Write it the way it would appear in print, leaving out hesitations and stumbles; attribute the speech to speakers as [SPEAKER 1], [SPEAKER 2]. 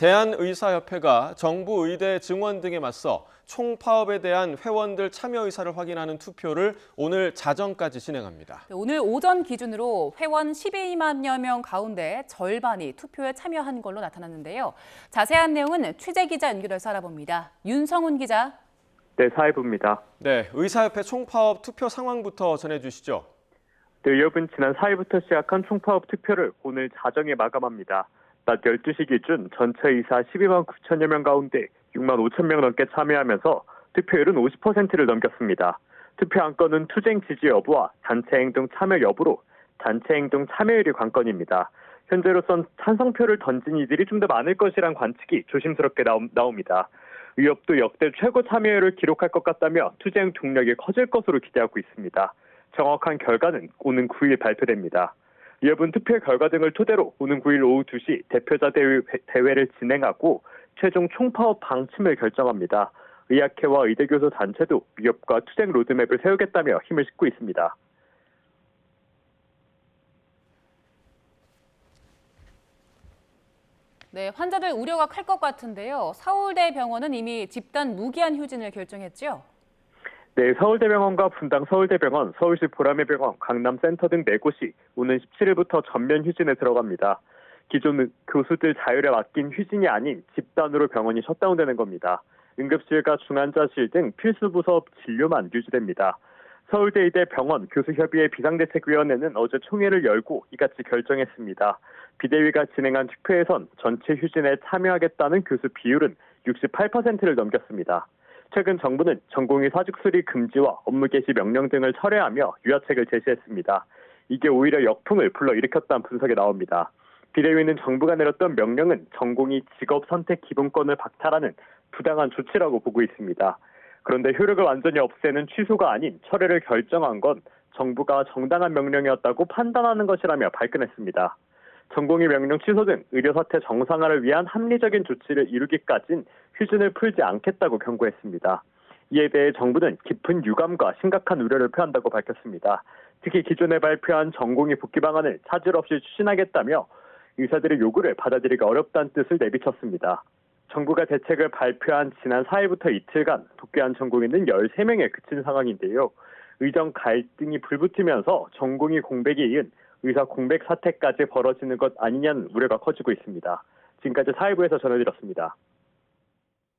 [SPEAKER 1] 대한의사협회가 정부 의대 증원 등에 맞서 총파업에 대한 회원들 참여 의사를 확인하는 투표를 오늘 자정까지 진행합니다.
[SPEAKER 2] 오늘 오전 기준으로 회원 12만여 명 가운데 절반이 투표에 참여한 걸로 나타났는데요. 자세한 내용은 취재 기자 연결해서 알아봅니다. 윤성훈 기자.
[SPEAKER 3] 네, 사회부입니다.
[SPEAKER 1] 네, 의사협회 총파업 투표 상황부터 전해주시죠.
[SPEAKER 3] 네, 의협은 지난 4일부터 시작한 총파업 투표를 오늘 자정에 마감합니다. 낮 12시 기준 전체 의사 12만 9천여 명 가운데 6만 5천 명 넘게 참여하면서 투표율은 50%를 넘겼습니다. 투표 안건은 투쟁 지지 여부와 단체 행동 참여 여부로 단체 행동 참여율이 관건입니다. 현재로선 찬성표를 던진 이들이 좀 더 많을 것이란 관측이 조심스럽게 나옵니다. 의협도 역대 최고 참여율을 기록할 것 같다며 투쟁 동력이 커질 것으로 기대하고 있습니다. 정확한 결과는 오는 9일 발표됩니다. 의협은 투표 결과 등을 토대로 오는 9일 오후 2시 대표자 대회를 진행하고 최종 총파업 방침을 결정합니다. 의학회와 의대교수 단체도 의협과 투쟁 로드맵을 세우겠다며 힘을 싣고 있습니다.
[SPEAKER 2] 네, 환자들 우려가 클 것 같은데요. 서울대병원은 이미 집단 무기한 휴진을 결정했죠?
[SPEAKER 3] 네, 서울대병원과 분당 서울대병원, 서울시 보라매병원, 강남센터 등 4곳이 오는 17일부터 전면 휴진에 들어갑니다. 기존 교수들 자율에 맡긴 휴진이 아닌 집단으로 병원이 셧다운되는 겁니다. 응급실과 중환자실 등 필수 부서 진료만 유지됩니다. 서울대의대 병원 교수협의회 비상대책위원회는 어제 총회를 열고 이같이 결정했습니다. 비대위가 진행한 투표에선 전체 휴진에 참여하겠다는 교수 비율은 68%를 넘겼습니다. 최근 정부는 전공의 사직 수리 금지와 업무 개시 명령 등을 철회하며 유야책을 제시했습니다. 이게 오히려 역풍을 불러일으켰다는 분석이 나옵니다. 비대위는 정부가 내렸던 명령은 전공의 직업 선택 기본권을 박탈하는 부당한 조치라고 보고 있습니다. 그런데 효력을 완전히 없애는 취소가 아닌 철회를 결정한 건 정부가 정당한 명령이었다고 판단하는 것이라며 발끈했습니다. 전공의 명령 취소 등 의료 사태 정상화를 위한 합리적인 조치를 이루기까진 휴진을 풀지 않겠다고 경고했습니다. 이에 대해 정부는 깊은 유감과 심각한 우려를 표한다고 밝혔습니다. 특히 기존에 발표한 전공의 복귀 방안을 차질 없이 추진하겠다며 의사들의 요구를 받아들이기 어렵다는 뜻을 내비쳤습니다. 정부가 대책을 발표한 지난 4일부터 이틀간 복귀한 전공의는 13명에 그친 상황인데요. 의정 갈등이 불붙으면서 전공의 공백에 이은 의사 공백 사태까지 벌어지는 것 아니냐는 우려가 커지고 있습니다. 지금까지 사회부에서 전해드렸습니다.